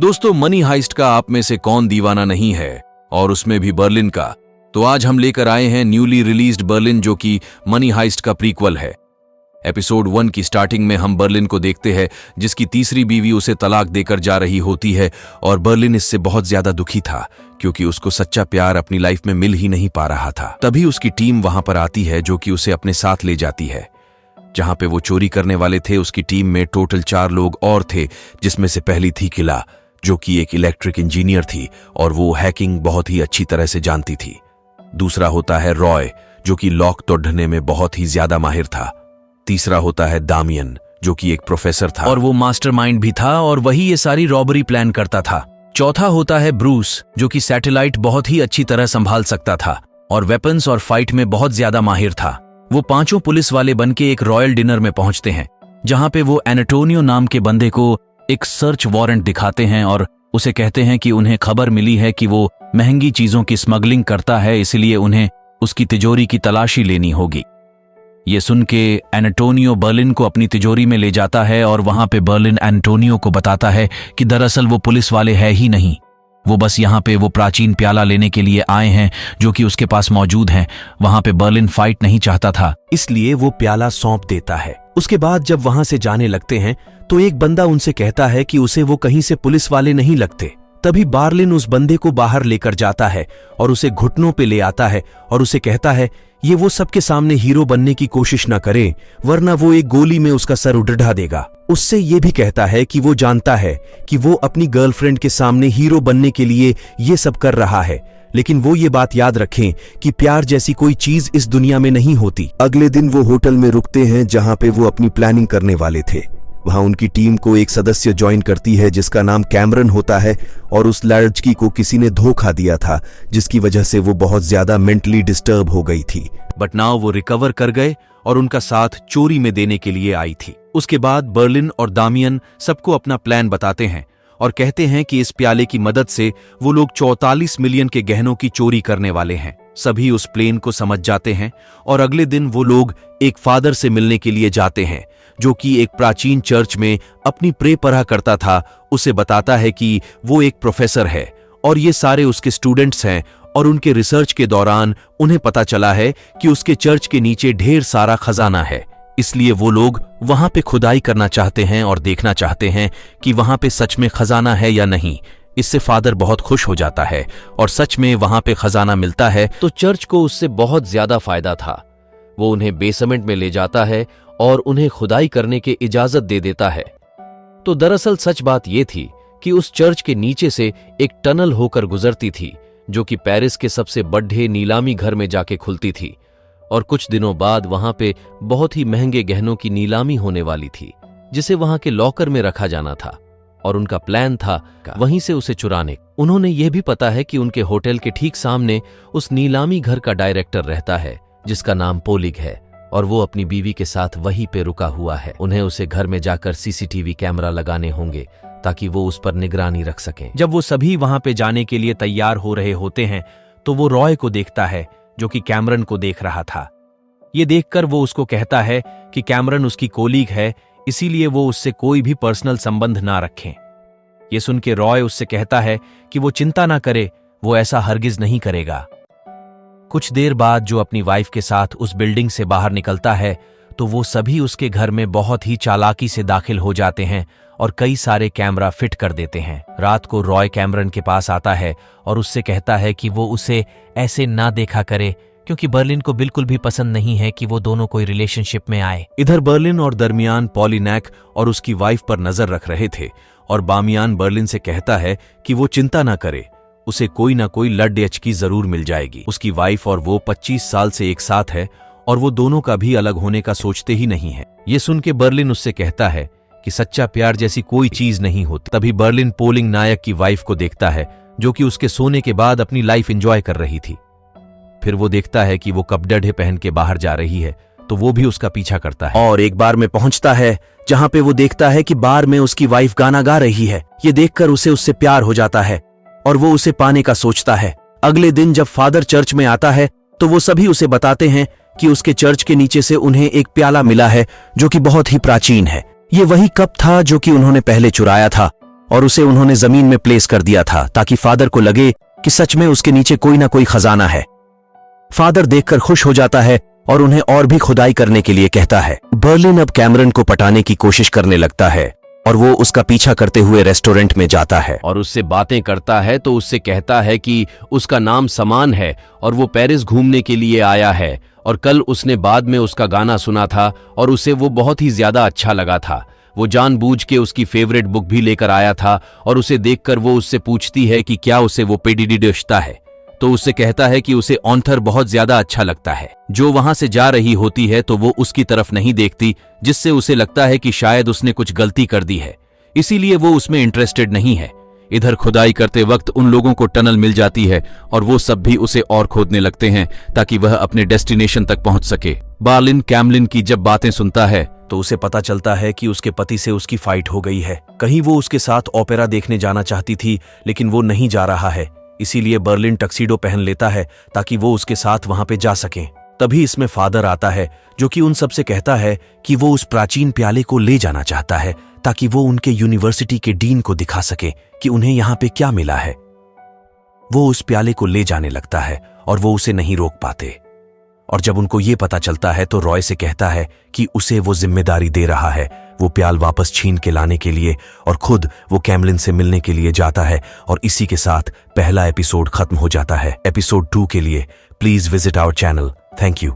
दोस्तों, money heist का आप में से कौन दीवाना नहीं है, और उसमें भी बर्लिन का। तो आज हम लेकर आए हैं न्यूली रिलीज्ड बर्लिन, जो कि मनी हाइस्ट का प्रीक्वल है। एपिसोड 1 की स्टार्टिंग में हम बर्लिन को देखते हैं, जिसकी तीसरी बीवी उसे तलाक देकर जा रही होती है और बर्लिन इससे बहुत ज्यादा दुखी था क्योंकि उसको सच्चा प्यार अपनी लाइफ में मिल ही नहीं पा रहा था। तभी उसकी टीम वहां पर आती है जो कि उसे अपने साथ ले जाती है। जहां पे वो चोरी करने वाले थे, उसकी टीम में टोटल 4 लोग और थे, जिसमें से पहली थी किला, जो कि एक इलेक्ट्रिक इंजीनियर थी और वो हैकिंग बहुत ही अच्छी तरह से जानती थी। दूसरा होता है रॉय, जो कि लॉक तोड़ने में बहुत ही ज्यादा माहिर था। तीसरा होता है दामियन, जो कि एक प्रोफेसर था और वो मास्टरमाइंड भी था और वही ये सारी रॉबरी प्लान करता था। चौथा होता है ब्रूस, जो कि सैटेलाइट बहुत ही अच्छी तरह संभाल सकता था और वेपन्स और फाइट में बहुत ज्यादा माहिर था। वो 5 पुलिस वाले बनके एक रॉयल डिनर में पहुंचते हैं, जहां पे वो एंटोनियो नाम के बंदे को एक सर्च वारंट दिखाते हैं और उसे कहते हैं कि उन्हें खबर मिली है कि वो महंगी चीजों की स्मगलिंग करता है, इसलिए उन्हें उसकी तिजोरी की तलाशी लेनी होगी। ये सुन के एंटोनियो बर्लिन को अपनी तिजोरी में ले जाता है और वहां पे बर्लिन एंटोनियो को बताता है कि दरअसल वो पुलिस वाले है ही नहीं, वो बस यहाँ पे वो प्राचीन प्याला लेने के लिए आए हैं जो कि उसके पास मौजूद हैं। वहां पे बर्लिन फाइट नहीं चाहता था, इसलिए वो प्याला सौंप देता है। उसके बाद जब वहां से जाने लगते हैं तो एक बंदा उनसे कहता है कि उसे वो कहीं से पुलिस वाले नहीं लगते। तभी बर्लिन उस बंदे को बाहर लेकर जाता है और उसे घुटनों पे ले आता है और उसे कहता है ये वो सबके सामने हीरो बनने की कोशिश ना करे, वरना वो एक गोली में उसका सर उड़ा देगा। उससे ये भी कहता है कि वो जानता है कि वो अपनी गर्लफ्रेंड के सामने हीरो बनने के लिए ये सब कर रहा है, लेकिन वो ये बात याद रखें कि प्यार जैसी कोई चीज इस दुनिया में नहीं होती। अगले दिन वो होटल में रुकते हैं जहां पे वो अपनी प्लानिंग करने वाले थे। वहां उनकी टीम को एक सदस्य ज्वाइन करती है जिसका नाम कैमरन होता है और उस लड़की को किसी ने धोखा दिया था, जिसकी वजह से वो बहुत ज्यादा मेंटली डिस्टर्ब हो गई थी। बट नाउ वो रिकवर कर गए और उनका साथ चोरी में देने के लिए आई थी। उसके बाद बर्लिन और दामियन सबको अपना प्लान बताते हैं और कहते हैं कि इस प्याले की मदद से वो लोग 44 मिलियन के गहनों की चोरी करने वाले हैं। सभी उस प्लान को समझ जाते हैं और अगले दिन वो लोग एक फादर से मिलने के लिए जाते हैं, जो कि एक प्राचीन चर्च में अपनी प्रे पढ़ा करता था। उसे बताता है कि वो एक प्रोफेसर है और ये सारे उसके स्टूडेंट्स हैं और उनके रिसर्च के दौरान उन्हें पता चला है कि उसके चर्च के नीचे ढेर सारा खजाना है, इसलिए वो लोग वहां पे खुदाई करना चाहते हैं और देखना चाहते हैं कि वहां पे सच में खजाना है या नहीं। इससे फादर बहुत खुश हो जाता है और सच में वहां पे खजाना मिलता है तो चर्च को उससे बहुत ज्यादा फायदा था। वो उन्हें बेसमेंट में ले जाता है और उन्हें खुदाई करने की इजाजत दे देता है। तो दरअसल सच बात यह थी कि उस चर्च के नीचे से एक टनल होकर गुजरती थी, जो कि पेरिस के सबसे बड़े नीलामी घर में जाके खुलती थी और कुछ दिनों बाद वहां पे बहुत ही महंगे गहनों की नीलामी होने वाली थी, जिसे वहां के लॉकर में रखा जाना था और उनका प्लान था वहीं से उसे चुराने। उन्होंने यह भी पता है कि उनके होटल के ठीक सामने उस नीलामी घर का डायरेक्टर रहता है, जिसका नाम पोलिग है और वो अपनी बीवी के साथ वहीं पे रुका हुआ है। उन्हें उसे घर में जाकर सीसीटीवी कैमरा लगाने होंगे ताकि वो उस पर निगरानी रख सकें। जब वो सभी वहां पे जाने के लिए तैयार हो रहे होते हैं तो वो रॉय को देखता है, जो कि कैमरन को देख रहा था। ये देखकर वो उसको कहता है कि कैमरन उसकी कोलीग है, इसीलिए वो उससे कोई भी पर्सनल संबंध ना रखें। ये सुन के रॉय उससे कहता है कि वो चिंता ना करे, वो ऐसा हरगिज नहीं करेगा। कुछ देर बाद जो अपनी वाइफ के साथ उस बिल्डिंग से बाहर निकलता है तो वो सभी उसके घर में बहुत ही चालाकी से दाखिल हो जाते हैं और कई सारे कैमरा फिट कर देते हैं। रात को रॉय कैमरन के पास आता है और उससे कहता है कि वो उसे ऐसे ना देखा करे, क्योंकि बर्लिन को बिल्कुल भी पसंद नहीं है कि वो दोनों कोई रिलेशनशिप में आए। इधर बर्लिन और दरमियान पॉलिनैक और उसकी वाइफ पर नजर रख रहे थे और बामियान बर्लिन से कहता है कि वो चिंता ना करे, उसे कोई ना कोई लड़-डच की जरूर मिल जाएगी। उसकी वाइफ और वो 25 साल से एक साथ है और वो दोनों का भी अलग होने का सोचते ही नहीं है। ये सुन के बर्लिन उससे कहता है कि सच्चा प्यार जैसी कोई चीज नहीं होती। तभी बर्लिन पोलिंग नायक की वाइफ को देखता है, जो कि उसके सोने के बाद अपनी लाइफ एंजॉय कर रही थी। फिर वो देखता है कि वो कपड़े पहन के बाहर जा रही है, तो वो भी उसका पीछा करता है और एक बार में पहुंचता है जहां पे वो देखता है कि बार में उसकी वाइफ गाना गा रही है। ये देखकर उसे उससे प्यार हो जाता है और वो उसे पाने का सोचता है। अगले दिन जब फादर चर्च में आता है तो वो सभी उसे बताते हैं कि उसके चर्च के नीचे से उन्हें एक प्याला मिला है, जो कि बहुत ही प्राचीन है। ये वही कप था जो कि उन्होंने पहले चुराया था और उसे उन्होंने जमीन में प्लेस कर दिया था ताकि फादर को लगे कि सच में उसके नीचे कोई ना कोई खजाना है। फादर देखकर खुश हो जाता है और उन्हें और भी खुदाई करने के लिए कहता है। बर्लिन अब कैमरन को पटाने की कोशिश करने लगता है और वो उसका पीछा करते हुए रेस्टोरेंट में जाता है और उससे बातें करता है तो उससे कहता है कि उसका नाम समान है और वो पेरिस घूमने के लिए आया है और कल उसने बाद में उसका गाना सुना था और उसे वो बहुत ही ज्यादा अच्छा लगा था। वो जानबूझ के उसकी फेवरेट बुक भी लेकर आया था और उसे देखकर वो उससे पूछती है कि क्या उसे वो पेडिडिडश्ता है, तो उससे कहता है कि उसे ऑन्थर बहुत ज्यादा अच्छा लगता है। जो वहां से जा रही होती है तो वो उसकी तरफ नहीं देखती, जिससे उसे लगता है कि शायद उसने कुछ गलती कर दी है, इसीलिए वो उसमें इंटरेस्टेड नहीं है। इधर खुदाई करते वक्त उन लोगों को टनल मिल जाती है और वो सब भी उसे और खोदने लगते हैं ताकि वह अपने डेस्टिनेशन तक पहुंच सके। बर्लिन कैमलिन की जब बातें सुनता है तो उसे पता चलता है कि उसके पति से उसकी फाइट हो गई है। कहीं वो उसके साथ ओपेरा देखने जाना चाहती थी लेकिन वो नहीं जा रहा है, इसीलिए बर्लिन टक्सीडो पहन लेता है ताकि वो उसके साथ वहां पे जा सके। तभी इसमें फादर आता है जो कि उन सबसे कहता है कि वो उस प्राचीन प्याले को ले जाना चाहता है ताकि वो उनके यूनिवर्सिटी के डीन को दिखा सके कि उन्हें यहाँ पे क्या मिला है। वो उस प्याले को ले जाने लगता है और वो उसे नहीं रोक पाते, और जब उनको ये पता चलता है तो रॉय से कहता है कि उसे वो जिम्मेदारी दे रहा है वो प्याल वापस छीन के लाने के लिए, और खुद वो कैमलिन से मिलने के लिए जाता है। और इसी के साथ पहला एपिसोड खत्म हो जाता है। एपिसोड 2 के लिए please visit our channel. Thank you.